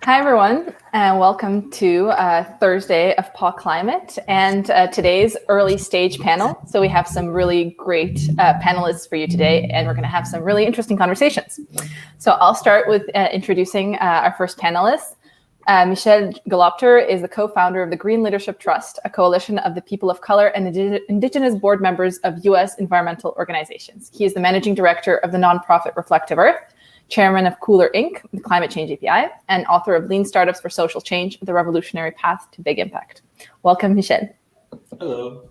Hi, everyone, and welcome to Thursday of PAW Climate and today's early stage panel. So we have some really great panelists for you today, and we're going to have some really interesting conversations. So I'll start with introducing our first panelist. Michel is the co-founder of the Green Leadership Trust, a coalition of the people of color and indigenous board members of U.S. environmental organizations. He is the managing director of the nonprofit Reflective Earth, chairman of Cooler Inc., the Climate Change API, and author of Lean Startups for Social Change, The Revolutionary Path to Big Impact. Welcome, Michel. Hello.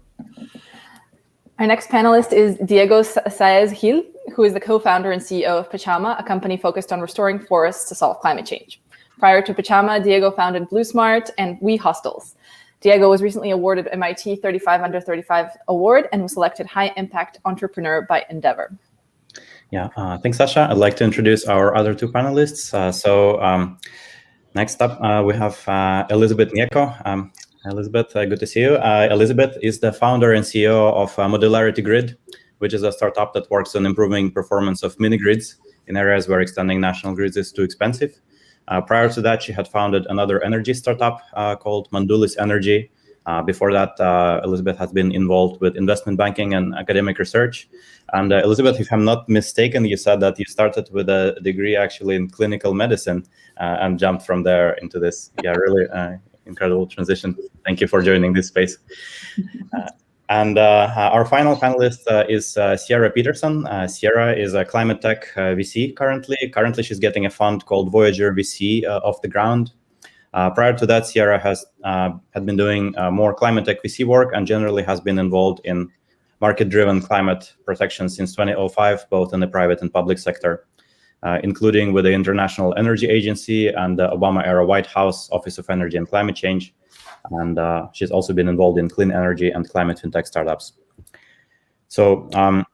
Our next panelist is Diego Saez Gil, who is the co-founder and CEO of Pachama, a company focused on restoring forests to solve climate change. Prior to Pachama, Diego founded BlueSmart and We Hostels. Diego was recently awarded MIT 35 Under 35 Award and was selected High Impact Entrepreneur by Endeavor. Yeah, thanks, Sasha. I'd like to introduce our other two panelists. Next up, we have Elizabeth Nieko. Elizabeth, good to see you. Elizabeth is the founder and CEO of Modularity Grid, which is a startup that works on improving performance of mini grids in areas where extending national grids is too expensive. Prior to that, she had founded another energy startup called Mandulis Energy. Before that, Elizabeth has been involved with investment banking and academic research. And Elizabeth, if I'm not mistaken, you said that you started with a degree actually in clinical medicine and jumped from there into this. Yeah, really incredible transition. Thank you for joining this space. And our final panelist is Sierra Peterson. Sierra is a climate tech VC currently. Currently, she's getting a fund called Voyager VC off the ground. Prior to that, Sierra had been doing more climate tech VC work and generally has been involved in market-driven climate protection since 2005, both in the private and public sector, including with the International Energy Agency and the Obama-era White House Office of Energy and Climate Change. And she's also been involved in clean energy and climate fintech startups. So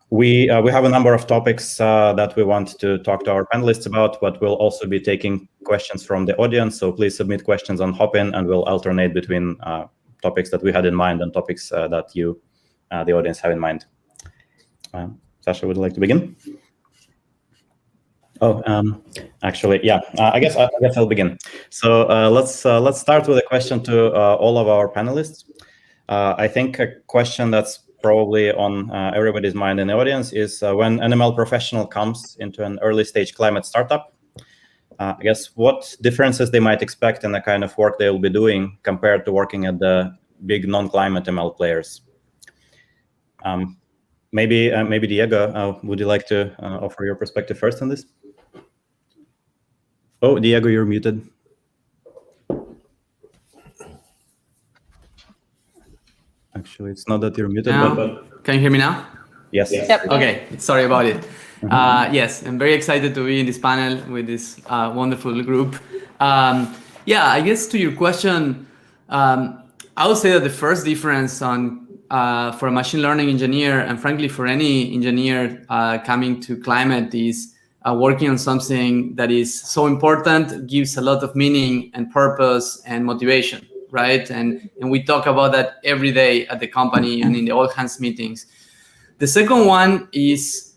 we have a number of topics that we want to talk to our panelists about, but we'll also be taking questions from the audience. So please submit questions on Hopin, and we'll alternate between topics that we had in mind and topics that you, the audience, have in mind. Sasha, would you like to begin? Oh, actually, yeah. I guess I'll begin. So let's start with a question to all of our panelists. I think a question that's probably on everybody's mind in the audience is when an ML professional comes into an early stage climate startup, I guess what differences they might expect in the kind of work they will be doing compared to working at the big non-climate ML players. Maybe Diego, would you like to offer your perspective first on this? Oh, Diego, you're muted. Actually, it's not that you're muted, but... Can you hear me now? Yes. Yep. Okay, sorry about it. Yes, I'm very excited to be in this panel with this wonderful group. Yeah, I guess to your question, I would say that the first difference for a machine learning engineer, and frankly for any engineer coming to climate, is working on something that is so important, gives a lot of meaning and purpose and motivation, right? And we talk about that every day at the company and in the all hands meetings. The second one is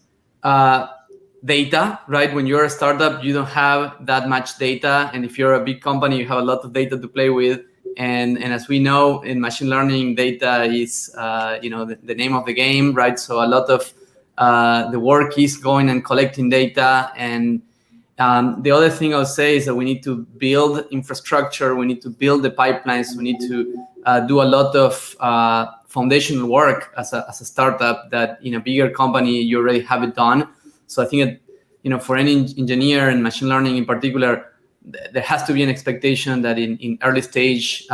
data, right? When you're a startup, you don't have that much data. And if you're a big company, you have a lot of data to play with. And as we know, in machine learning, data is the name of the game, right? So a lot of the work is going and collecting data. And the other thing I'll say is that we need to build infrastructure. We need to build the pipelines. We need to do a lot of foundational work as a startup that in a bigger company, you already have it done. So I think that, for any engineer and machine learning in particular, there has to be an expectation that in early stage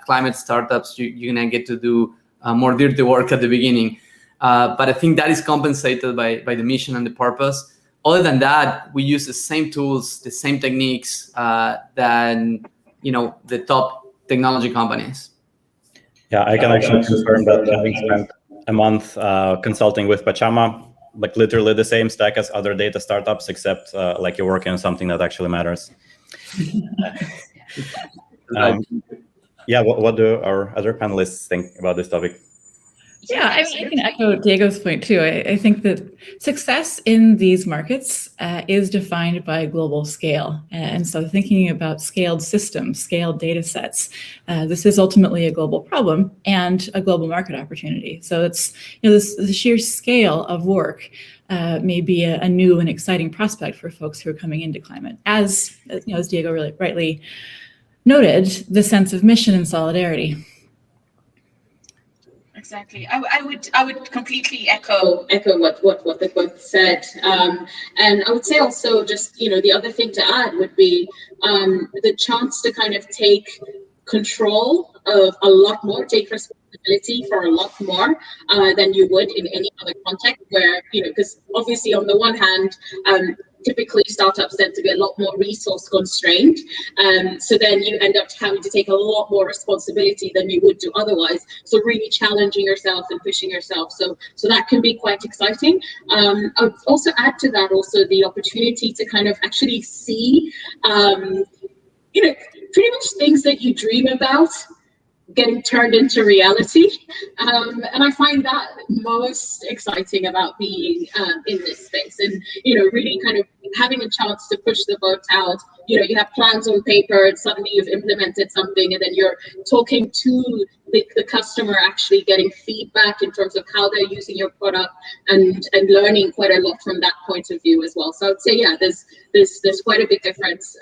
climate startups, you're going to get to do more dirty work at the beginning. But I think that is compensated by the mission and the purpose. Other than that, we use the same tools, the same techniques than the top technology companies. Yeah, I can actually confirm that having spent a month consulting with Pachama, like literally the same stack as other data startups, except like you're working on something that actually matters. Yeah, what do our other panelists think about this topic? Yeah, I mean, I can echo Diego's point too. I think that success in these markets is defined by global scale. And so thinking about scaled systems, scaled data sets, this is ultimately a global problem and a global market opportunity. So it's, the sheer scale of work may be a new and exciting prospect for folks who are coming into climate. As Diego really rightly noted, the sense of mission and solidarity. Exactly. I would completely echo what they both said. And I would say also just, the other thing to add would be the chance to kind of take control of a lot more, take responsibility for a lot more than you would in any other context where, because obviously on the one hand, typically startups tend to be a lot more resource constrained. So then you end up having to take a lot more responsibility than you would do otherwise. So really challenging yourself and pushing yourself. So that can be quite exciting. I would also add to that also the opportunity to kind of actually see, pretty much things that you dream about getting turned into reality. And I find that most exciting about being in this space and, really kind of having a chance to push the boat out. You have plans on paper and suddenly you've implemented something and then you're talking to the customer, actually getting feedback in terms of how they're using your product and learning quite a lot from that point of view as well. So I would say, yeah, there's quite a big difference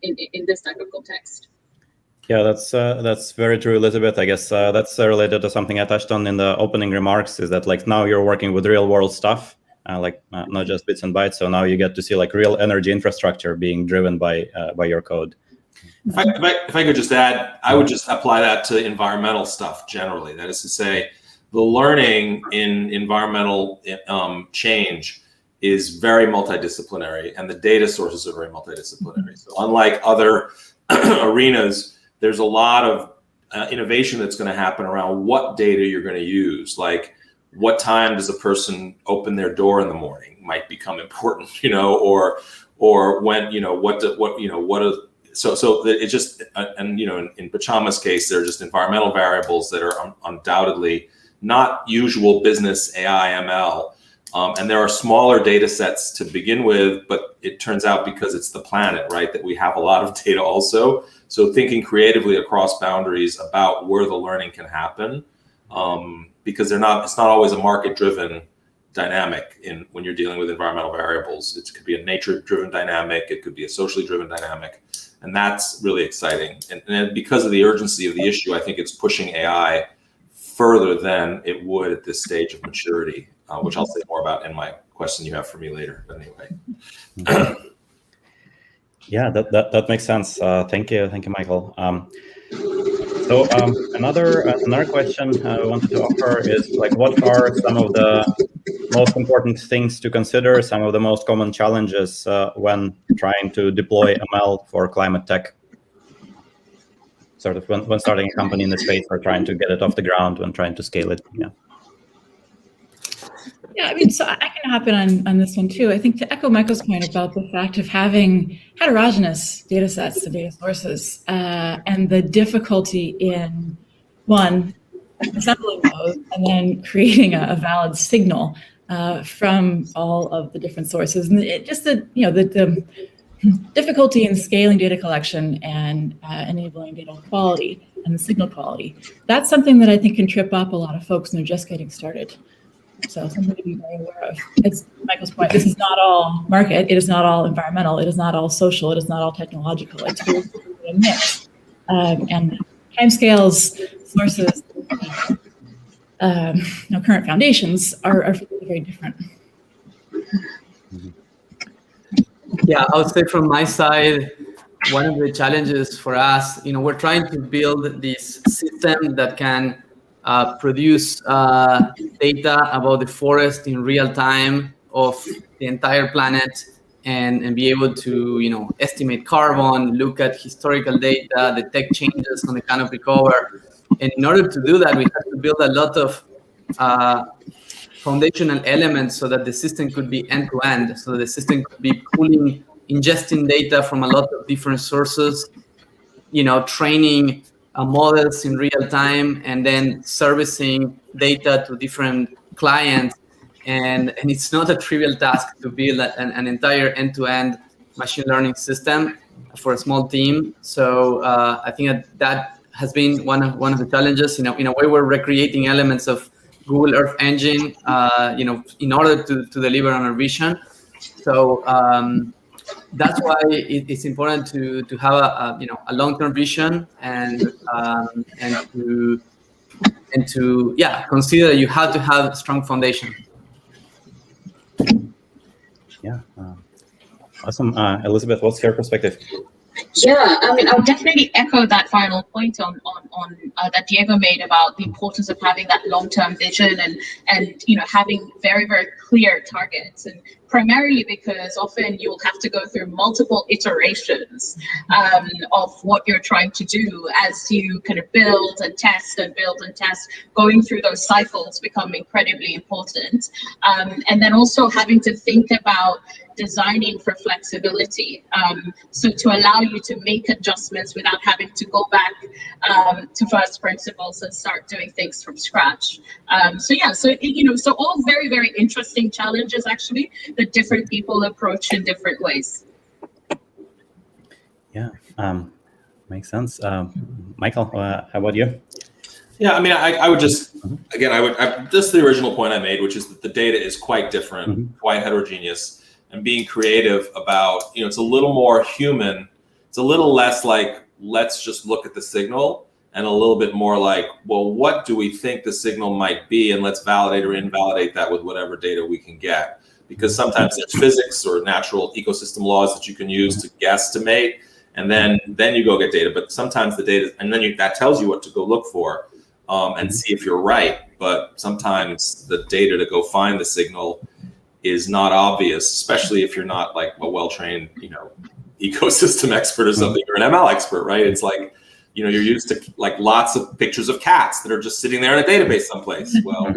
in this type of context. Yeah, that's very true, Elizabeth. I guess that's related to something I touched on in the opening remarks, is that like now you're working with real world stuff, not just bits and bytes. So now you get to see like real energy infrastructure being driven by your code. If I could just add, I would just apply that to environmental stuff generally. That is to say, the learning in environmental change is very multidisciplinary, and the data sources are very multidisciplinary. So unlike other arenas, there's a lot of innovation that's going to happen around what data you're going to use. Like, what time does a person open their door in the morning might become important, or when, so it's just, and in Pachama's case, there are just environmental variables that are undoubtedly not usual business AI ML. And there are smaller data sets to begin with, but it turns out because it's the planet, right, that we have a lot of data also. So thinking creatively across boundaries about where the learning can happen, because it's not always a market-driven dynamic when you're dealing with environmental variables. It could be a nature-driven dynamic, it could be a socially driven dynamic, and that's really exciting. And because of the urgency of the issue, I think it's pushing AI further than it would at this stage of maturity, which I'll say more about in my question you have for me later. But anyway. Yeah, that makes sense. Thank you, Michael. So another question I wanted to offer is like, what are some of the most important things to consider? Some of the most common challenges when trying to deploy ML for climate tech? Sort of when starting a company in the space or trying to get it off the ground, when trying to scale it. Yeah, I mean, so I can hop in on this one too. I think to echo Michael's point about the fact of having heterogeneous data sets and data sources and the difficulty in, one, assembling those and then creating a valid signal from all of the different sources. And the difficulty in scaling data collection and enabling data quality and the signal quality. That's something that I think can trip up a lot of folks when they're just getting started. So something to be very aware of. It's Michael's point. This is not all market. It is not all environmental. It is not all social. It is not all technological. It's really a mix. And timescales, sources, current foundations are very different. Yeah, I would say from my side, one of the challenges for us, we're trying to build this system that can produce data about the forest in real time of the entire planet and be able to, estimate carbon, look at historical data, detect changes on the canopy cover. And in order to do that, we have to build a lot of foundational elements so that the system could be end-to-end, so that the system could be ingesting data from a lot of different sources, training models in real time, and then servicing data to different clients, and it's not a trivial task to build an entire end-to-end machine learning system for a small team. So I think that has been one of the challenges. In a way, we're recreating elements of Google Earth Engine, in order to deliver on our vision. So that's why it's important to have a long-term vision and to consider that you have to have a strong foundation. Yeah. Awesome. Elizabeth, what's your perspective? Yeah, I mean, I'll definitely echo that final point on that Diego made about the importance of having that long-term vision and having very, very clear targets, and primarily because often you'll have to go through multiple iterations of what you're trying to do as you kind of build and test and build and test. Going through those cycles become incredibly important, and then also having to think about designing for flexibility, so to allow you to make adjustments without having to go back to first principles and start doing things from scratch. So all very, very interesting challenges actually that different people approach in different ways. Yeah, makes sense. Michael, how about you? Yeah, I mean, I would just, again, just the original point I made, which is that the data is quite different, quite heterogeneous. And being creative about, it's a little more human. It's a little less like, let's just look at the signal, and a little bit more like, well, what do we think the signal might be? And let's validate or invalidate that with whatever data we can get. Because sometimes there's physics or natural ecosystem laws that you can use to guesstimate, and then you go get data. But sometimes the data, and then that tells you what to go look for and see if you're right. But sometimes the data to go find the signal is not obvious, especially if you're not like a well-trained, ecosystem expert or something. You're an ML expert, right? It's like, you're used to like lots of pictures of cats that are just sitting there in a database someplace. Well,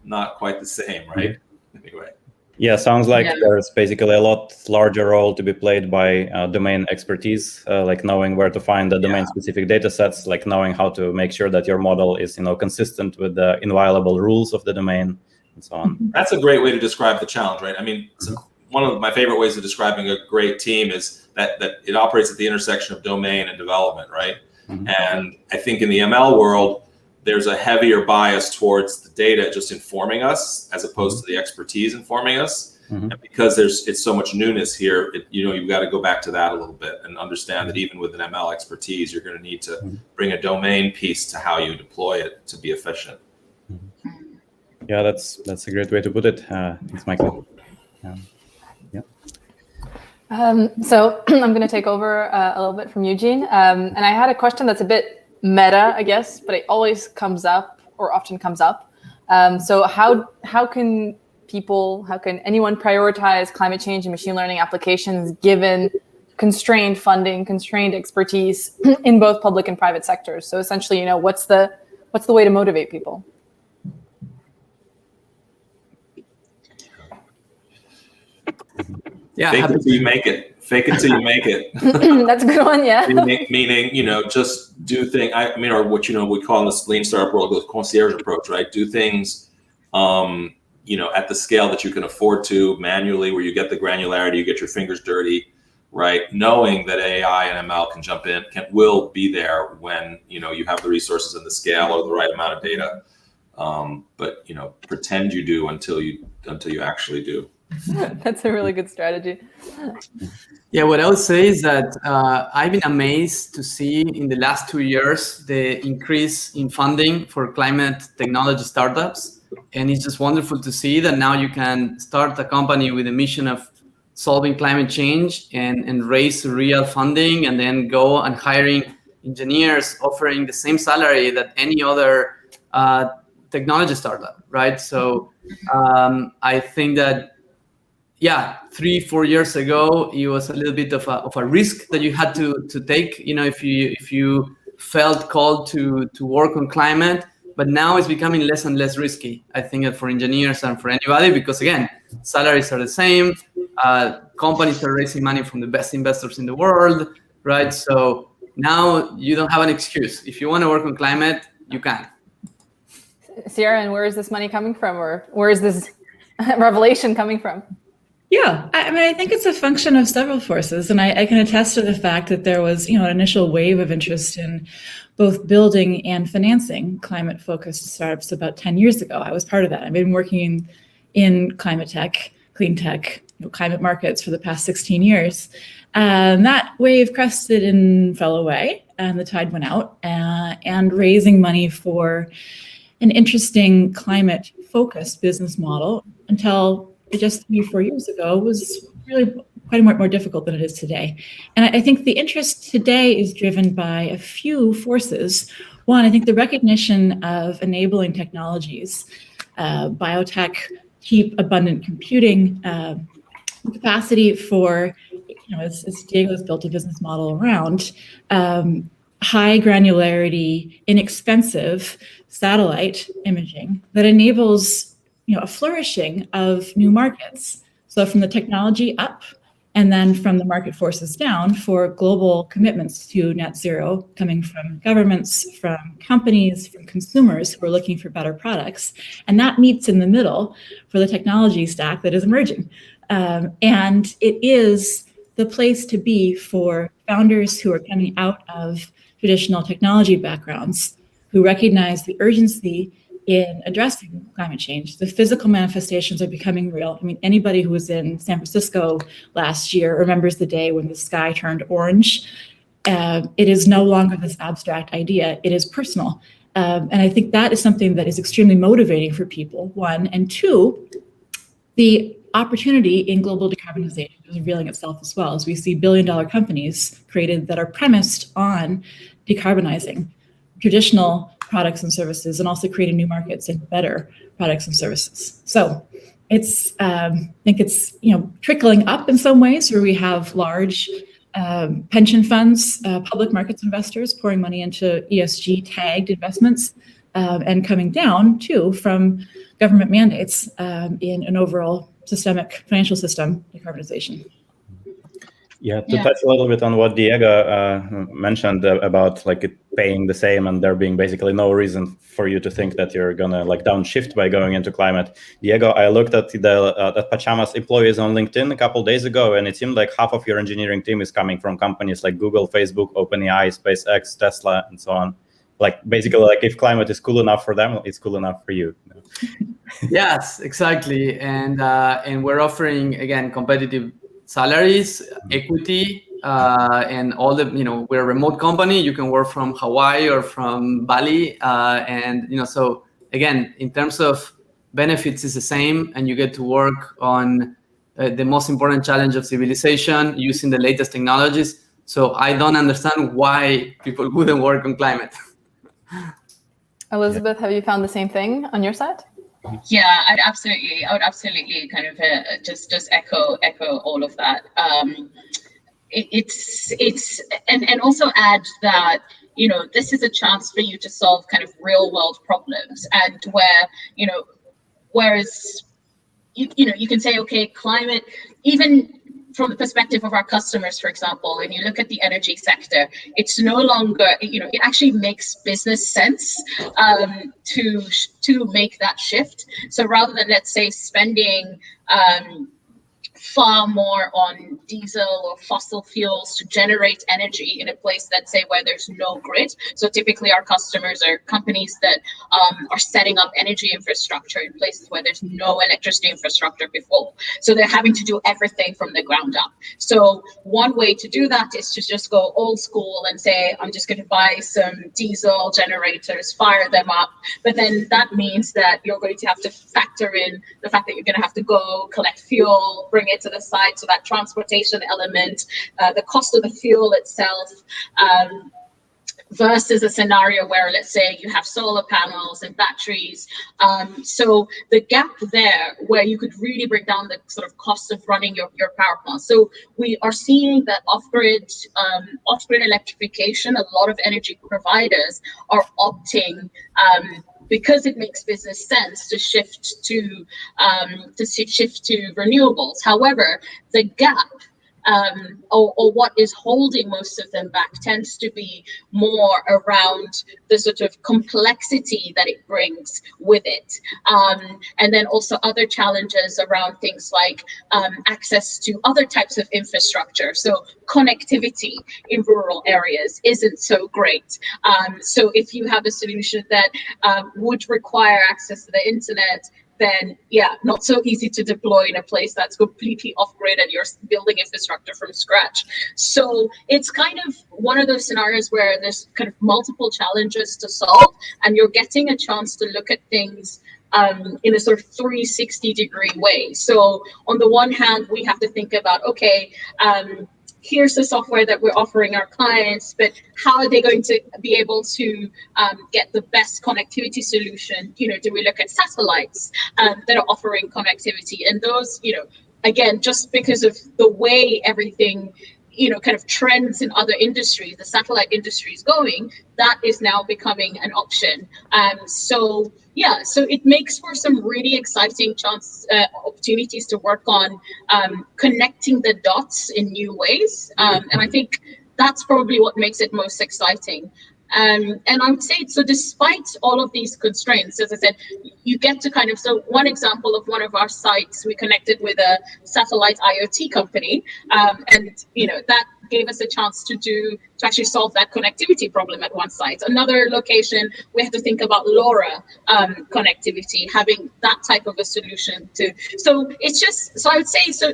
not quite the same, right? Anyway. Yeah, sounds like there's basically a lot larger role to be played by domain expertise, like knowing where to find the domain-specific data sets, like knowing how to make sure that your model is, consistent with the inviolable rules of the domain, and so on. That's a great way to describe the challenge, right? I mean, one of my favorite ways of describing a great team is that it operates at the intersection of domain and development, right? And I think in the ML world, there's a heavier bias towards the data just informing us as opposed to the expertise informing us. And because it's so much newness here, you've got to go back to that a little bit and understand that even with an ML expertise, you're going to need to bring a domain piece to how you deploy it to be efficient. Yeah, that's a great way to put it. Thanks, Michael. So I'm going to take over a little bit from Eugene. And I had a question that's a bit meta, I guess, but it always comes up or often comes up. So how can anyone prioritize climate change and machine learning applications given constrained funding, constrained expertise in both public and private sectors? So essentially, what's the way to motivate people? Yeah, fake it till you make it. Fake it till you make it. That's a good one, yeah. Meaning, just do things. Or what we call in this lean startup world the concierge approach, right? Do things, at the scale that you can afford to manually, where you get the granularity, you get your fingers dirty, right? Knowing that AI and ML can jump in, will be there when you have the resources and the scale or the right amount of data. But pretend you do until you actually do. That's a really good strategy. Yeah, what I would say is that I've been amazed to see in the last 2 years the increase in funding for climate technology startups. And it's just wonderful to see that now you can start a company with a mission of solving climate change and raise real funding, and then go and hiring engineers offering the same salary that any other technology startup, right? So I think that 3-4 years ago, it was a little bit of a risk that you had to take, if you felt called to work on climate. But now it's becoming less and less risky, I think, for engineers and for anybody, because again, salaries are the same. Companies are raising money from the best investors in the world, right? So now you don't have an excuse. If you want to work on climate, you can. Sierra, and where is this money coming from, or where is this revelation coming from? Yeah, I mean, I think it's a function of several forces, and I can attest to the fact that there was, an initial wave of interest in both building and financing climate-focused startups about 10 years ago. I was part of that. I've been working in climate tech, clean tech, climate markets for the past 16 years. And that wave crested and fell away, and the tide went out, and raising money for an interesting climate-focused business model until just 3-4 years ago was really quite a more difficult than it is today. And I think the interest today is driven by a few forces. One, I think the recognition of enabling technologies, biotech, cheap, abundant computing, capacity for, as Diego's built a business model around, high granularity, inexpensive satellite imaging that enables a flourishing of new markets. So from the technology up, and then from the market forces down for global commitments to net zero coming from governments, from companies, from consumers who are looking for better products. And that meets in the middle for the technology stack that is emerging. And it is the place to be for founders who are coming out of traditional technology backgrounds, who recognize the urgency in addressing climate change. The physical manifestations are becoming real. I mean, anybody who was in San Francisco last year remembers the day when the sky turned orange. It is no longer this abstract idea, it is personal. And I think that is something that is extremely motivating for people, one. And two, the opportunity in global decarbonization is revealing itself as well, as we see billion-dollar companies created that are premised on decarbonizing traditional products and services, and also creating new markets and better products and services. So it's, I think it's, trickling up in some ways, where we have large pension funds, public markets investors pouring money into ESG tagged investments, and coming down too from government mandates in an overall systemic financial system decarbonization. Yeah, to touch a little bit on what Diego mentioned about it paying the same and there being basically no reason for you to think that you're gonna downshift by going into climate. Diego, I looked at at Pachama's employees on LinkedIn a couple of days ago, and it seemed like half of your engineering team is coming from companies like Google, Facebook, OpenAI, SpaceX, Tesla, and so on. Basically, if climate is cool enough for them, it's cool enough for you. Yes, exactly, and we're offering, again, competitive salaries, equity, and all the, we're a remote company. You can work from Hawaii or from Bali, and so again, in terms of benefits, is the same, and you get to work on the most important challenge of civilization using the latest technologies. So I don't understand why people wouldn't work on climate. Elizabeth, have you found the same thing on your side? Yeah, I would absolutely kind of just echo all of that. It's and also add that this is a chance for you to solve kind of real world problems, and whereas you can say, okay, climate, even from the perspective of our customers, for example, and you look at the energy sector, it's no longer, it actually makes business sense to make that shift. So rather than, let's say, spending far more on diesel or fossil fuels to generate energy in a place, let's say, where there's no grid. So typically our customers are companies that are setting up energy infrastructure in places where there's no electricity infrastructure before. So they're having to do everything from the ground up. So one way to do that is to just go old school and say, I'm just going to buy some diesel generators, fire them up. But then that means that you're going to have to factor in the fact that you're going to have to go collect fuel, bring it to the site, so that transportation element, the cost of the fuel itself, versus a scenario where, let's say, you have solar panels and batteries. So the gap there, where you could really bring down the sort of cost of running your power plant. So we are seeing that off-grid electrification, a lot of energy providers are opting, because it makes business sense, to shift to renewables. However, the gap or what is holding most of them back tends to be more around the sort of complexity that it brings with it. And then also other challenges around things like access to other types of infrastructure. So connectivity in rural areas isn't so great. So if you have a solution that would require access to the internet, then yeah, not so easy to deploy in a place that's completely off-grid and you're building infrastructure from scratch. So it's kind of one of those scenarios where there's kind of multiple challenges to solve, and you're getting a chance to look at things in a sort of 360-degree way. So on the one hand, we have to think about, okay, here's the software that we're offering our clients, but how are they going to be able to get the best connectivity solution? You know, do we look at satellites that are offering connectivity? And those, you know, again, just because of the way everything, you know, kind of trends in other industries, the satellite industry is going, that is now becoming an option. So yeah, so it makes for some really exciting opportunities to work on connecting the dots in new ways. And I think that's probably what makes it most exciting. And I would say, so despite all of these constraints, as I said, you get to kind of, so one example of one of our sites, we connected with a satellite IoT company, and, you know, that gave us a chance to actually solve that connectivity problem at one site. Another location, we had to think about LoRa connectivity, having that type of a solution too. So it's just, so I would say, so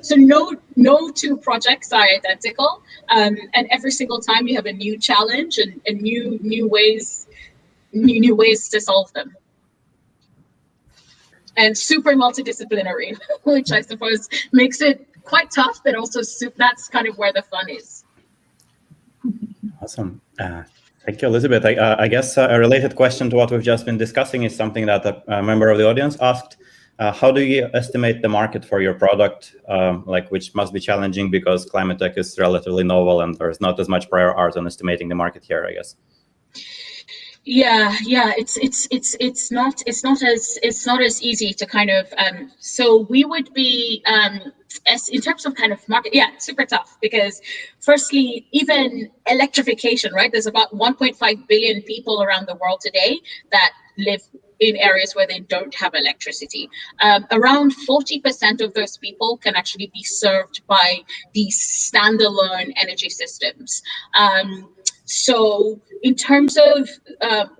no two projects are identical, and every single time you have a new challenge and new ways to solve them. And super multidisciplinary, which I suppose makes it quite tough, but also that's kind of where the fun is. Awesome. Thank you, Elizabeth. I guess a related question to what we've just been discussing is something that a member of the audience asked. How do you estimate the market for your product, which must be challenging because climate tech is relatively novel and there's not as much prior art on estimating the market here, I guess. Yeah, it's not as easy to kind of so we would be as in terms of kind of market, yeah, super tough, because firstly, even electrification, right? There's about 1.5 billion people around the world today that live in areas where they don't have electricity. Around 40% of those people can actually be served by these standalone energy systems. So in terms of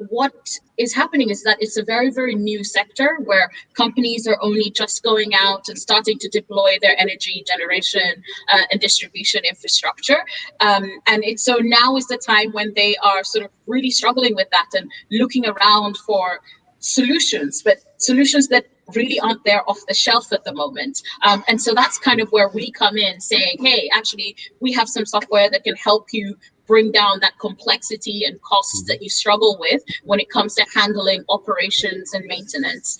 what is happening is that it's a very, very new sector where companies are only just going out and starting to deploy their energy generation and distribution infrastructure. And so now is the time when they are sort of really struggling with that and looking around for solutions, but solutions that really aren't there off the shelf at the moment. And so that's kind of where we come in saying, hey, actually, we have some software that can help you bring down that complexity and costs that you struggle with when it comes to handling operations and maintenance.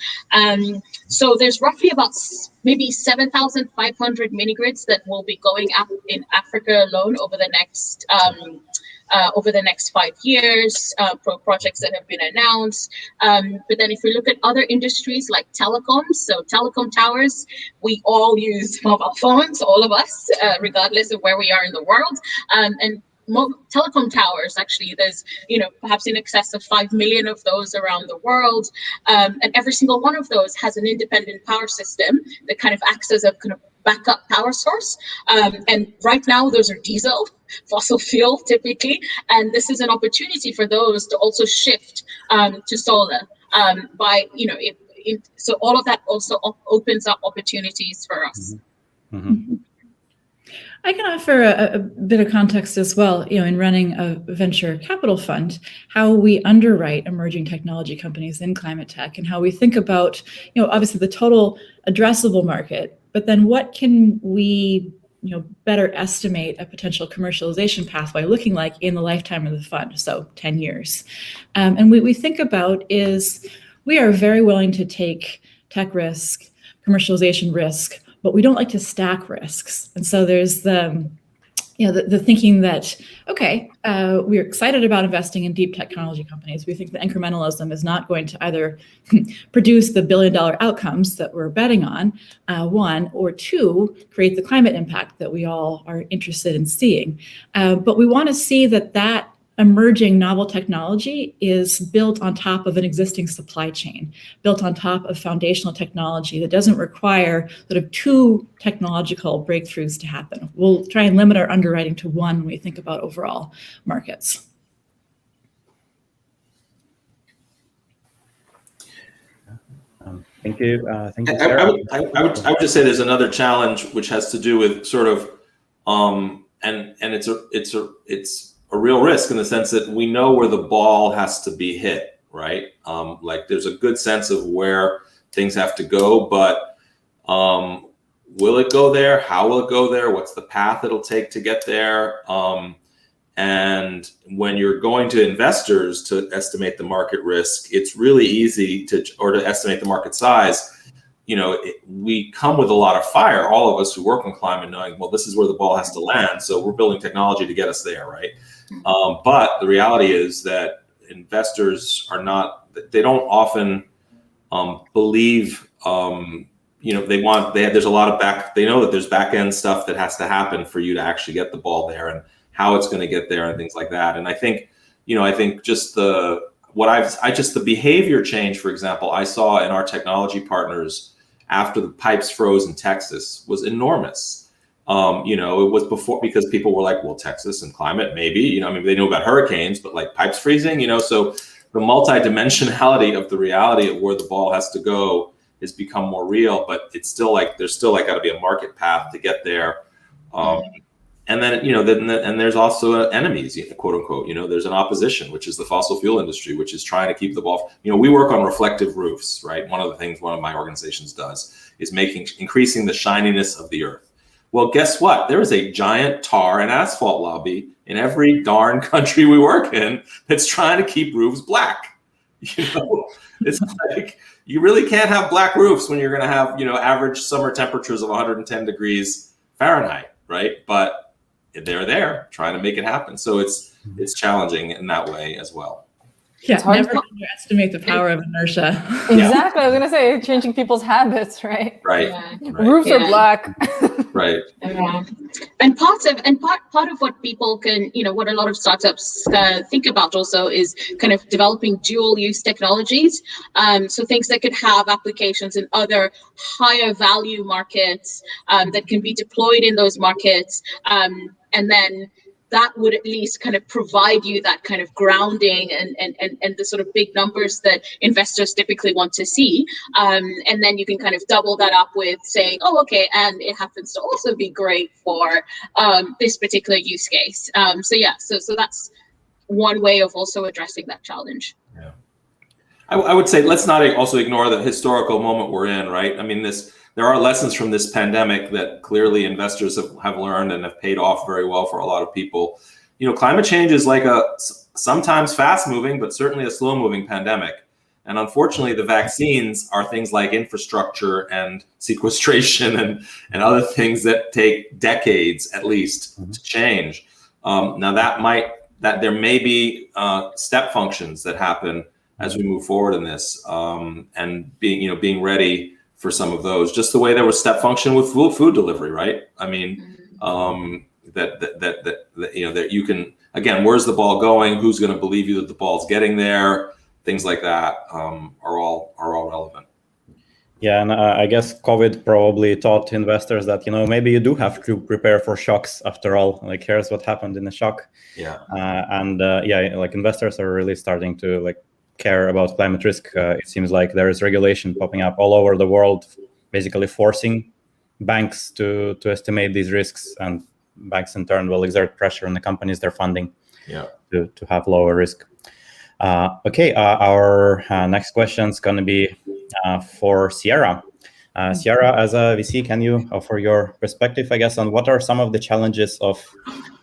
So there's roughly about maybe 7,500 mini grids that will be going up in Africa alone over the next 5 years, projects that have been announced. But then if we look at other industries like telecoms, so telecom towers, we all use mobile phones, all of us, regardless of where we are in the world. And telecom towers, actually, there's, perhaps in excess of 5 million of those around the world. And every single one of those has an independent power system that kind of acts as a kind of backup power source. And right now, those are diesel, fossil fuel typically. And this is an opportunity for those to also shift to solar so all of that also opens up opportunities for us. Mm-hmm. Mm-hmm. I can offer a bit of context as well, in running a venture capital fund, how we underwrite emerging technology companies in climate tech and how we think about, obviously the total addressable market, but then what can we, better estimate a potential commercialization pathway looking like in the lifetime of the fund, so 10 years. And what we think about is we are very willing to take tech risk, commercialization risk, but we don't like to stack risks. And so there's the the thinking that, okay, we're excited about investing in deep technology companies. We think that incrementalism is not going to either produce the billion-dollar outcomes that we're betting on, one, or two, create the climate impact that we all are interested in seeing. But we want to see that emerging novel technology is built on top of an existing supply chain, built on top of foundational technology that doesn't require sort of two technological breakthroughs to happen. We'll try and limit our underwriting to one when we think about overall markets. Thank you. Thank you, I Sarah. would just say there's another challenge which has to do with sort of, and it's a real risk in the sense that we know where the ball has to be hit, right? Like there's a good sense of where things have to go, but will it go there? How will it go there? What's the path it'll take to get there? And when you're going to investors to estimate the market risk, it's really easy to estimate the market size. We come with a lot of fire, all of us who work on climate, knowing, well, this is where the ball has to land. So we're building technology to get us there, right? But the reality is that investors they don't often believe, there's a lot of they know that there's back end stuff that has to happen for you to actually get the ball there and how it's going to get there and things like that. And I think just the behavior change, for example, I saw in our technology partners after the pipes froze in Texas was enormous. It was before, because people were like, well, Texas and climate, maybe, they know about hurricanes, but like pipes freezing, so the multidimensionality of the reality of where the ball has to go has become more real, but it's still like, there's still got to be a market path to get there. And then, and there's also enemies, quote unquote, there's an opposition, which is the fossil fuel industry, which is trying to keep the ball, we work on reflective roofs, right? One of the things one of my organizations does is increasing the shininess of the earth. Well, guess what? There is a giant tar and asphalt lobby in every darn country we work in that's trying to keep roofs black. It's like, you really can't have black roofs when you're going to have, average summer temperatures of 110 degrees Fahrenheit, right? But they're there trying to make it happen. So it's challenging in that way as well. Yeah, never underestimate the power of inertia. Exactly. I was going to say, changing people's habits, right? Right. Yeah. Right. Roofs are black. Right. Yeah. And part of what people can, what a lot of startups think about also is kind of developing dual use technologies. So things that could have applications in other higher value markets that can be deployed in those markets. And then that would at least kind of provide you that kind of grounding and the sort of big numbers that investors typically want to see. And then you can kind of double that up with saying, oh, okay, and it happens to also be great for this particular use case. So that's one way of also addressing that challenge. Yeah. I would say let's not also ignore the historical moment we're in, right? I mean, there are lessons from this pandemic that clearly investors have learned and have paid off very well for a lot of people. Climate change is like a sometimes fast moving, but certainly a slow moving pandemic. And unfortunately, the vaccines are things like infrastructure and sequestration and other things that take decades at least to change. Now there may be step functions that happen as we move forward in this, and being ready for some of those, just the way there was step function with food delivery, right? I mean, that you can, again, where's the ball going? Who's going to believe you that the ball's getting there? Things like that are all relevant. Yeah, and I guess COVID probably taught investors that maybe you do have to prepare for shocks after all. Like, here's what happened in the shock. Yeah. Like investors are really starting to care about climate risk. It seems like there is regulation popping up all over the world, basically forcing banks to estimate these risks, and banks in turn will exert pressure on the companies they're funding to have lower risk. Our next question is going to be for Sierra. Sierra, as a VC, can you offer your perspective, I guess, on what are some of the challenges of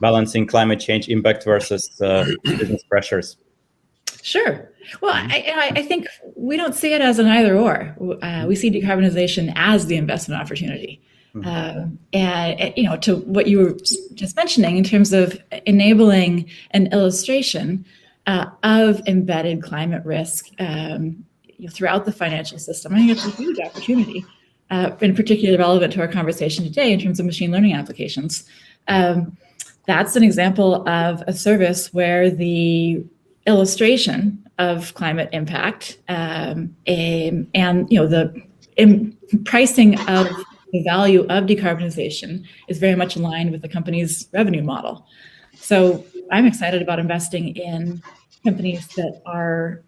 balancing climate change impact versus business pressures? Sure. Well, I think we don't see it as an either or. We see decarbonization as the investment opportunity. And to what you were just mentioning in terms of enabling an illustration of embedded climate risk throughout the financial system, I think it's a huge opportunity, in particular relevant to our conversation today in terms of machine learning applications. That's an example of a service where the illustration of climate impact and the pricing of the value of decarbonization is very much aligned with the company's revenue model. So I'm excited about investing in companies that are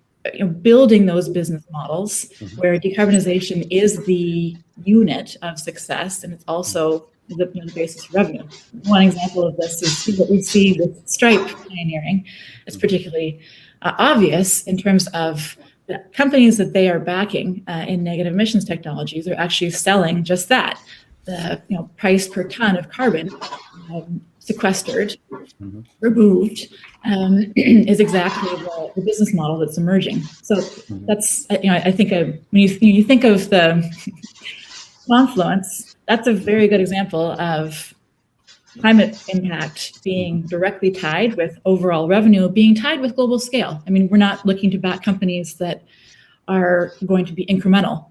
building those business models where decarbonization is the unit of success, and it's also the basis for revenue. One example of this is what we see with Stripe pioneering. It's particularly obvious in terms of the companies that they are backing in negative emissions technologies are actually selling just that. The price per ton of carbon sequestered, removed, is exactly the business model that's emerging. So that's, I think when you think of the confluence, that's a very good example of climate impact being directly tied with overall revenue, being tied with global scale. I mean, we're not looking to back companies that are going to be incremental.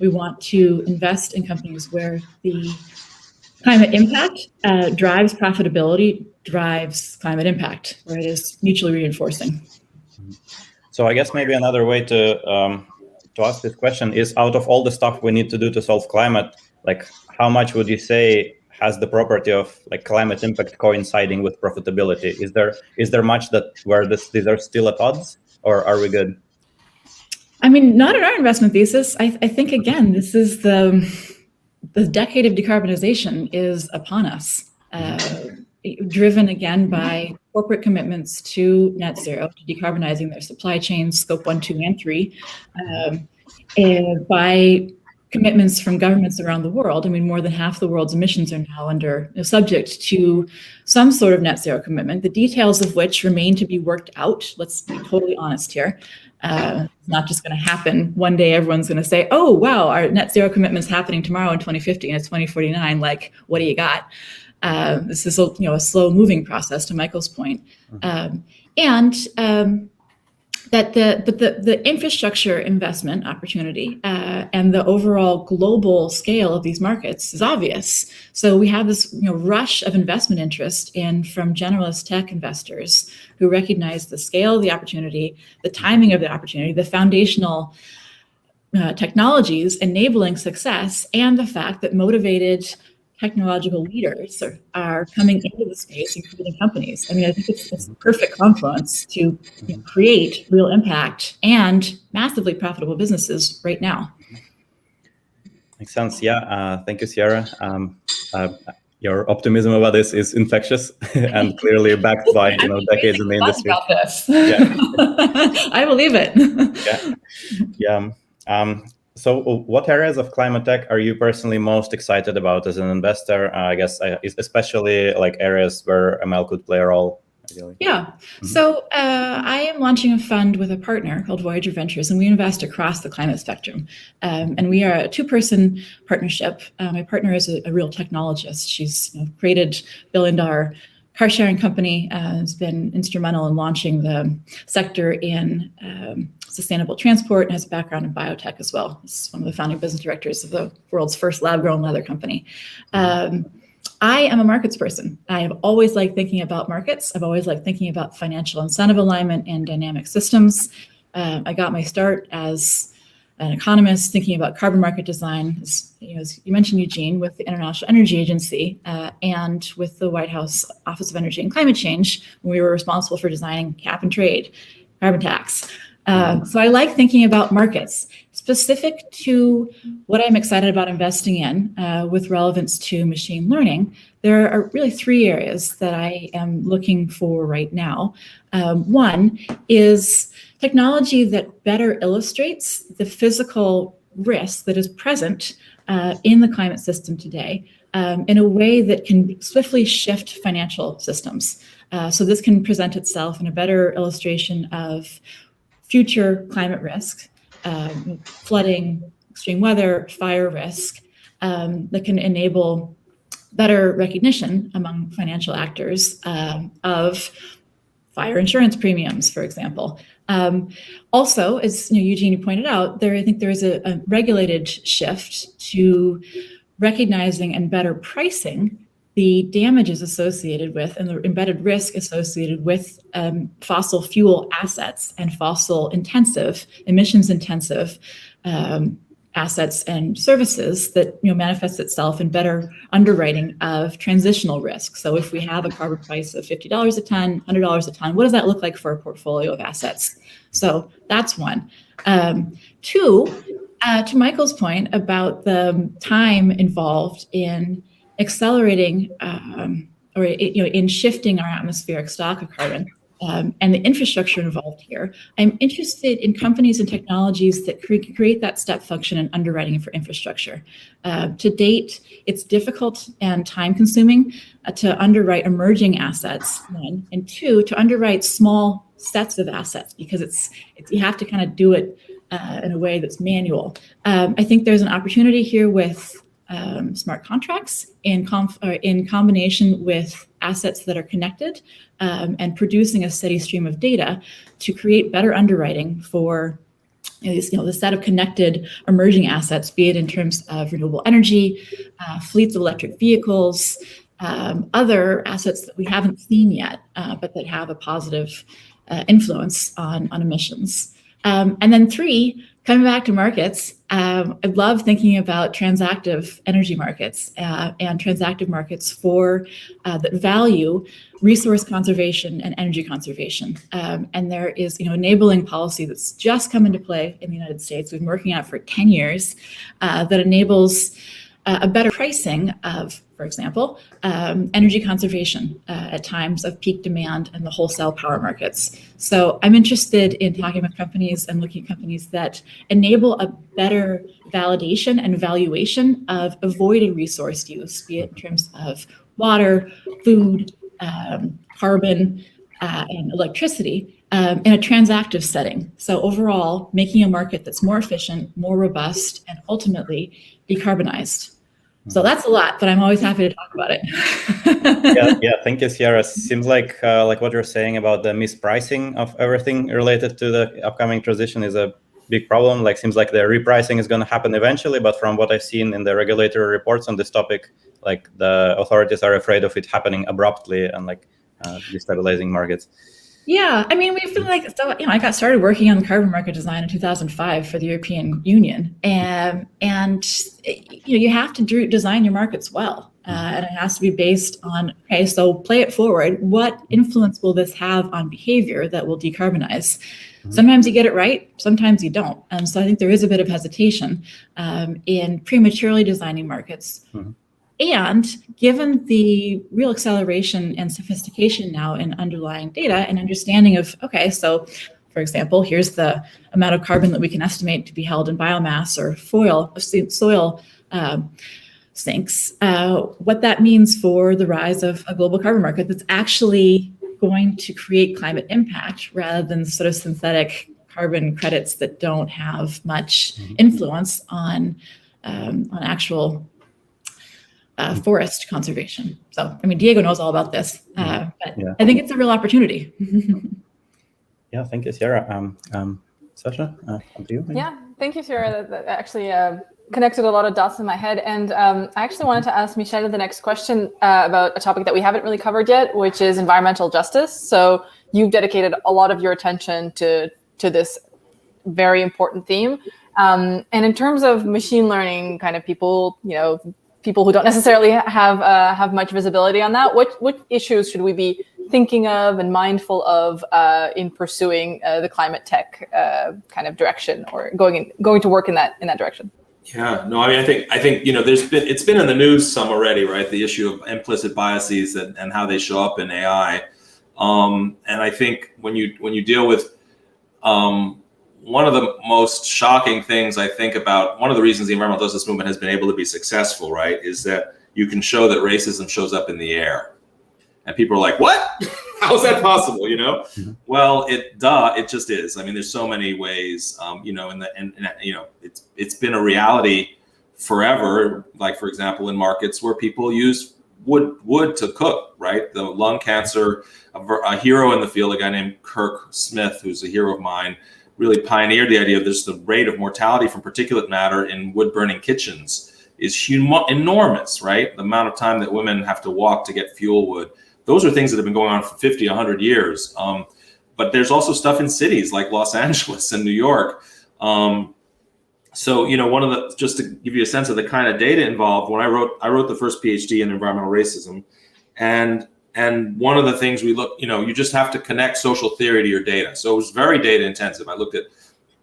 We want to invest in companies where the climate impact drives profitability, drives climate impact, where it is mutually reinforcing. So I guess maybe another way to ask this question is, out of all the stuff we need to do to solve climate, like how much would you say has the property of like climate impact coinciding with profitability? Is there much that where these are still at odds, or are we good? I mean, not in our investment thesis. I think again, this is the decade of decarbonization is upon us, driven again by corporate commitments to net zero, to decarbonizing their supply chains, scope 1, 2, and 3, and by commitments from governments around the world. I mean, more than half the world's emissions are now subject to some sort of net zero commitment, the details of which remain to be worked out. Let's be totally honest here. It's not just going to happen one day. Everyone's going to say, "Oh, wow, our net zero commitment's happening tomorrow in 2050 and it's 2049. Like, what do you got?" This is a slow moving process, to Michael's point, that the infrastructure investment opportunity and the overall global scale of these markets is obvious. So we have this rush of investment interest from generalist tech investors who recognize the scale of the opportunity, the timing of the opportunity, the foundational technologies enabling success, and the fact that motivated technological leaders are coming into the space, including companies. I mean, I think it's a perfect confluence to create real impact and massively profitable businesses right now. Makes sense. Yeah. Thank you, Sierra. Your optimism about this is infectious and clearly backed by decades in the industry. About this. Yeah. I believe it. Yeah. So what areas of climate tech are you personally most excited about as an investor? I guess especially like areas where ML could play a role. Ideally. Yeah. So I am launching a fund with a partner called Voyager Ventures, and we invest across the climate spectrum. And we are a two-person partnership. My partner is a real technologist. She's created billion-dollar car-sharing company, has been instrumental in launching the sector in sustainable transport, and has a background in biotech as well. She's one of the founding business directors of the world's first lab-grown leather company. I am a markets person. I have always liked thinking about markets. I've always liked thinking about financial incentive alignment and dynamic systems. I got my start as an economist thinking about carbon market design, as you mentioned, Eugene, with the International Energy Agency and with the White House Office of Energy and Climate Change, when we were responsible for designing cap and trade, carbon tax. So I like thinking about markets. Specific to what I'm excited about investing in with relevance to machine learning, there are really three areas that I am looking for right now. One is technology that better illustrates the physical risk that is present in the climate system today in a way that can swiftly shift financial systems. So this can present itself in a better illustration of future climate risk, flooding, extreme weather, fire risk, that can enable better recognition among financial actors of fire insurance premiums, for example. Also, as Eugene, you pointed out, I think there is a regulated shift to recognizing and better pricing the damages associated with and the embedded risk associated with fossil fuel assets and emissions intensive assets and services that manifests itself in better underwriting of transitional risk. So if we have a carbon price of $50 a ton, $100 a ton, what does that look like for a portfolio of assets? So that's one. Two, to Michael's point about the time involved in accelerating or in shifting our atmospheric stock of carbon and the infrastructure involved here, I'm interested in companies and technologies that create that step function in underwriting for infrastructure. To date, it's difficult and time consuming to underwrite emerging assets, one, and two, to underwrite small sets of assets because you have to kind of do it in a way that's manual. I think there's an opportunity here with smart contracts in combination with assets that are connected and producing a steady stream of data to create better underwriting for the set of connected emerging assets, be it in terms of renewable energy, fleets of electric vehicles, other assets that we haven't seen yet, but that have a positive influence on emissions. And then three, coming back to markets, I love thinking about transactive energy markets and transactive markets for that value resource conservation and energy conservation. And there is enabling policy that's just come into play in the United States. We've been working on it for 10 years that enables a better pricing of, for example, energy conservation at times of peak demand in the wholesale power markets. So I'm interested in talking with companies and looking at companies that enable a better validation and valuation of avoided resource use, be it in terms of water, food, carbon, and electricity in a transactive setting. So overall, making a market that's more efficient, more robust, and ultimately decarbonized. So that's a lot, but I'm always happy to talk about it. Yeah. Thank you, Sierra. Seems like what you're saying about the mispricing of everything related to the upcoming transition is a big problem. Seems like the repricing is going to happen eventually, but from what I've seen in the regulatory reports on this topic, the authorities are afraid of it happening abruptly and destabilizing markets. Yeah, I mean, we've been I got started working on carbon market design in 2005 for the European Union, and you have to design your markets well, and it has to be based on, okay, so play it forward. What influence will this have on behavior that will decarbonize? Sometimes you get it right, sometimes you don't. So I think there is a bit of hesitation in prematurely designing markets. And given the real acceleration and sophistication now in underlying data and understanding of, okay, so for example, here's the amount of carbon that we can estimate to be held in biomass or soil sinks, what that means for the rise of a global carbon market that's actually going to create climate impact rather than sort of synthetic carbon credits that don't have much influence on actual forest conservation. So, I mean, Diego knows all about this, but I think it's a real opportunity. Yeah, thank you, Sierra. Sasha, up to you. Maybe? Yeah, thank you, Sierra. That actually connected a lot of dots in my head. And I actually wanted to ask Michel the next question about a topic that we haven't really covered yet, which is environmental justice. So you've dedicated a lot of your attention to this very important theme. And in terms of machine learning, kind of people who don't necessarily have much visibility on that, what issues should we be thinking of and mindful of in pursuing the climate tech kind of direction, or going to work in that direction? Yeah, no, I mean, I think it's been in the news some already, right? The issue of implicit biases and how they show up in AI, and I think when you deal with one of the most shocking things I think about, one of the reasons the environmental justice movement has been able to be successful, right, is that you can show that racism shows up in the air. And people are like, what? How is that possible? Well, it just is. I mean, there's so many ways, it's been a reality forever, like for example, in markets where people use wood to cook, right? The lung cancer, a hero in the field, a guy named Kirk Smith, who's a hero of mine, really pioneered the idea of this. The rate of mortality from particulate matter in wood burning kitchens is enormous, right? The amount of time that women have to walk to get fuel wood. Those are things that have been going on for 50, 100 years. But there's also stuff in cities like Los Angeles and New York. So, one of the, just to give you a sense of the kind of data involved, when I wrote the first PhD in environmental racism, and one of the things we look, you just have to connect social theory to your data. So it was very data intensive. I looked at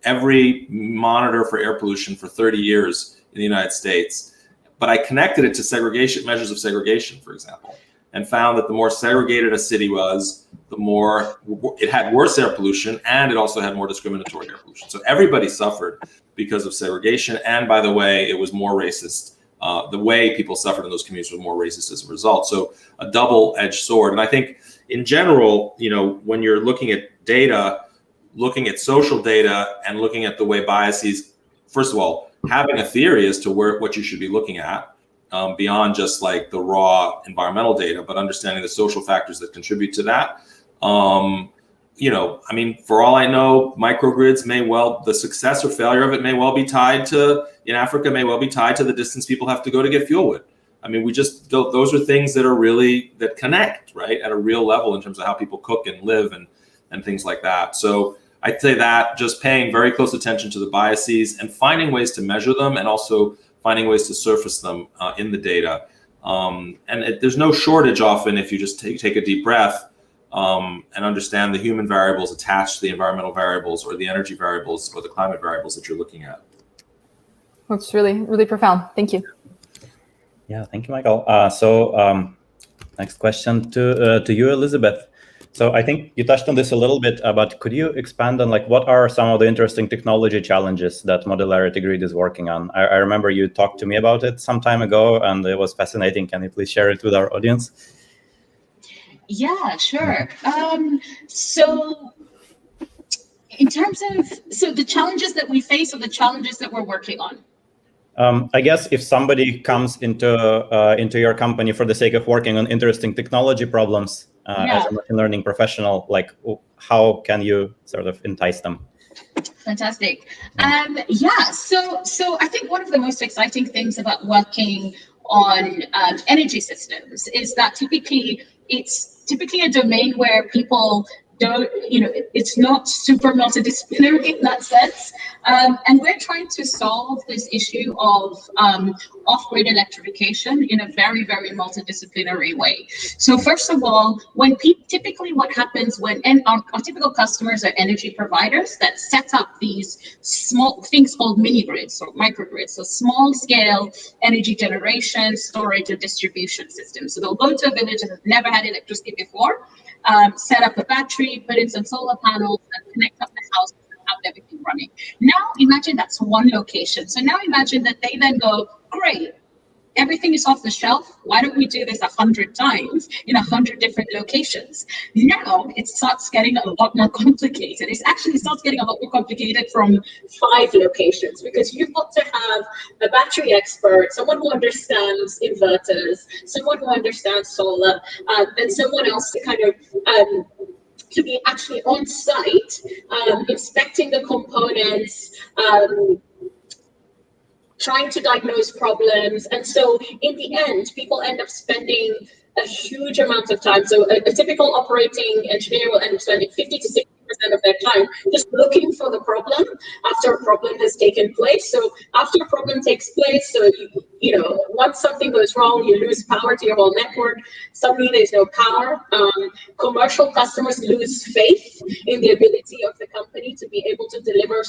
every monitor for air pollution for 30 years in the United States, but I connected it to segregation, measures of segregation, for example, and found that the more segregated a city was, the more it had worse air pollution, and it also had more discriminatory air pollution. So everybody suffered because of segregation. And by the way, it was more racist. The way people suffered in those communities was more racist as a result. So a double-edged sword. And I think in general, when you're looking at data, looking at social data and looking at the way biases, first of all, having a theory as to what you should be looking at, beyond just like the raw environmental data, but understanding the social factors that contribute to that. For all I know, microgrids the success or failure of it may well be tied to, in Africa, may well be tied to the distance people have to go to get fuel wood. I mean, those are things that are really, that connect, right, at a real level in terms of how people cook and live and things like that. So I'd say that just paying very close attention to the biases and finding ways to measure them, and also finding ways to surface them in the data. There's no shortage often if you just take a deep breath and understand the human variables attached to the environmental variables or the energy variables or the climate variables that you're looking at. That's really, really profound. Thank you. Yeah, thank you, Michael. Next question to you, Elizabeth. So I think you touched on this a little bit, but could you expand on what are some of the interesting technology challenges that Modularity Grid is working on? I remember you talked to me about it some time ago, and it was fascinating. Can you please share it with our audience? Yeah, sure. So in terms of, the challenges that we face are the challenges that we're working on. I guess if somebody comes into your company for the sake of working on interesting technology problems, as a machine learning professional, how can you sort of entice them? Fantastic. So I think one of the most exciting things about working on energy systems is that it's typically a domain where people don't, it's not super multidisciplinary in that sense. And we're trying to solve this issue of off-grid electrification in a very, very multidisciplinary way. So first of all, typically what happens when our typical customers are energy providers that set up these small things called mini grids or microgrids, so small scale energy generation, storage, and distribution systems. So they'll go to a village that has never had electricity before, set up a battery, put in some solar panels, and connect up the house and have everything running. Now imagine that's one location. So now imagine that they then go, great, everything is off the shelf. Why don't we do this 100 times in 100 different locations? Now it starts getting a lot more complicated. It actually starts getting a lot more complicated from 5 locations, because you've got to have a battery expert, someone who understands inverters, someone who understands solar, and someone else to kind of to be actually on site, inspecting the components, trying to diagnose problems. And so in the end, people end up spending a huge amount of time. So a typical operating engineer will end up spending 50 to 60% of their time just looking for the problem after a problem has taken place. So after a problem takes place, so once something goes wrong, you lose power to your whole network. Suddenly there's no power. Commercial customers lose faith in the ability of the company to be able to deliver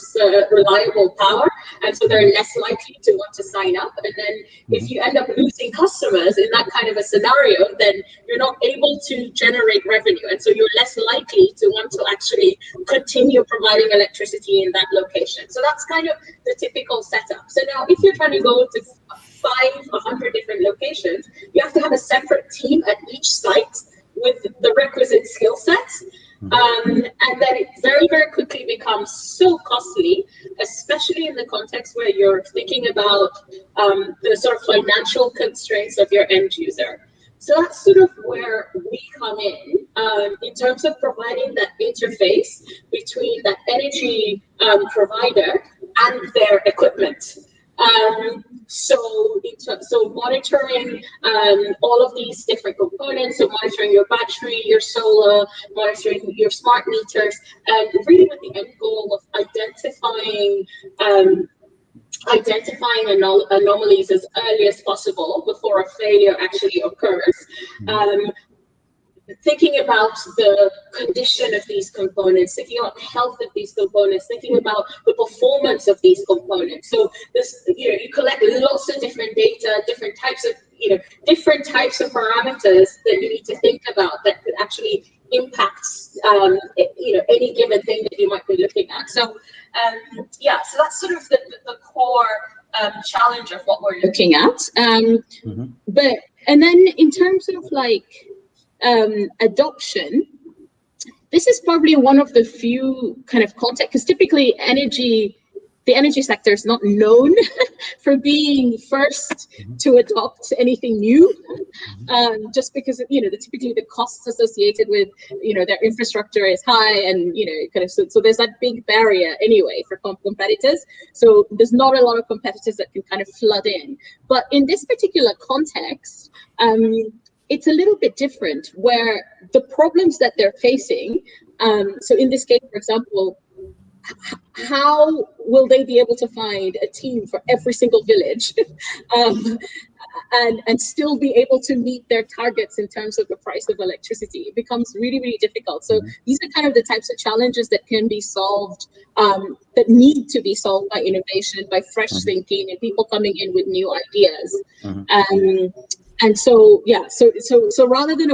reliable power, and so they're less likely to want to sign up. And then if you end up losing customers in that kind of a scenario, then you're not able to generate revenue, and so you're less likely to want to actually continue providing electricity in that location. So that's kind of the typical setup. So now if you're trying to go to 100 different locations, you have to have a separate team at each site with the requisite skill sets. And then it very, very quickly becomes so costly especially in the context where you're thinking about the sort of financial constraints of your end user. So that's sort of where we come in terms of providing that interface between that energy provider and their equipment. So monitoring all of these different components, so monitoring your battery, your solar, monitoring your smart meters, and really with the end goal of identifying anomalies as early as possible before a failure actually occurs. Thinking about the condition of these components, thinking about the health of these components, thinking about the performance of these components. So this, you collect lots of different data, different types of parameters that you need to think about that could actually impact, any given thing that you might be looking at. So, so that's sort of the core challenge of what we're looking at. And then in terms of adoption, this is probably one of the few kind of contexts, because typically the energy sector is not known for being first to adopt anything new, just because typically the costs associated with their infrastructure is high, and so there's that big barrier anyway for competitors. So there's not a lot of competitors that can kind of flood in. But in this particular context, it's a little bit different, where the problems that they're facing, so in this case, for example, how will they be able to find a team for every single village and still be able to meet their targets in terms of the price of electricity? It becomes really, really difficult. So these are kind of the types of challenges that can be solved, that need to be solved by innovation, by fresh thinking, and people coming in with new ideas. And so, so rather than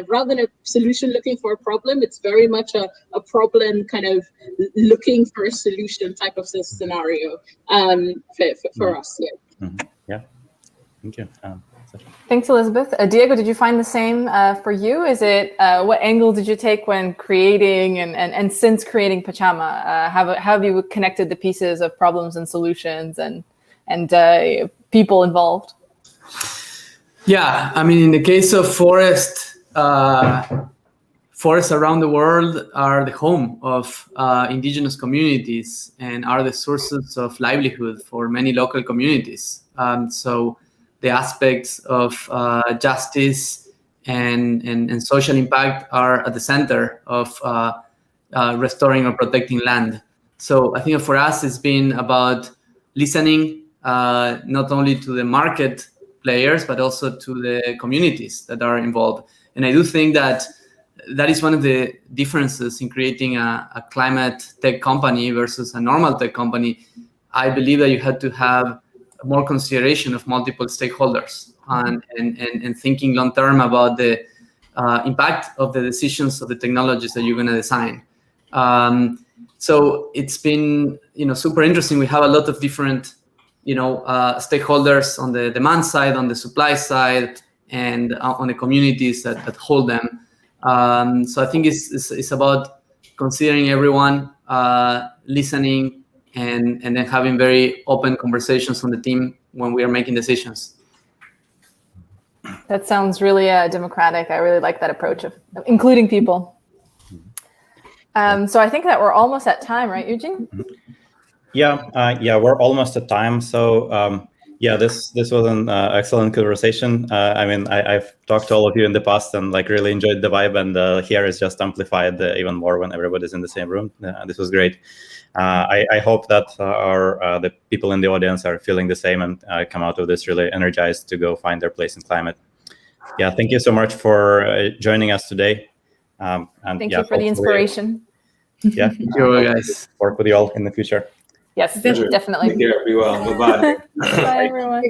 rather than a solution looking for a problem, it's very much a problem kind of looking for a solution type of scenario for us. Yeah, thank you. Thanks, Elizabeth. Diego, did you find the same for you? Is it what angle did you take when creating and since creating Pachama? How have you connected the pieces of problems and solutions and people involved? Yeah, I mean, in the case of forests around the world are the home of indigenous communities and are the sources of livelihood for many local communities. So the aspects of justice and social impact are at the center of restoring or protecting land. So I think for us, it's been about listening not only to the market players, but also to the communities that are involved. And I do think that is one of the differences in creating a climate tech company versus a normal tech company. I believe that you had to have more consideration of multiple stakeholders and thinking long term about the impact of the decisions of the technologies that you're going to design. So it's been super interesting. We have a lot of different stakeholders on the demand side, on the supply side, and on the communities that hold them. So I think it's about considering everyone, listening, and then having very open conversations on the team when we are making decisions. That sounds really democratic. I really like that approach of including people. So I think that we're almost at time, right, Eugene? Yeah, we're almost at time. So this was an excellent conversation. I mean, I've talked to all of you in the past and really enjoyed the vibe, and here is just amplified even more when everybody's in the same room. This was great. I hope that the people in the audience are feeling the same and come out of this really energized to go find their place in climate. Yeah, thank you so much for joining us today. And thank you for the inspiration. Yeah, thank you guys. Work with you all in the future. Yes, definitely. Take care, everyone. Bye-bye. Bye, everyone.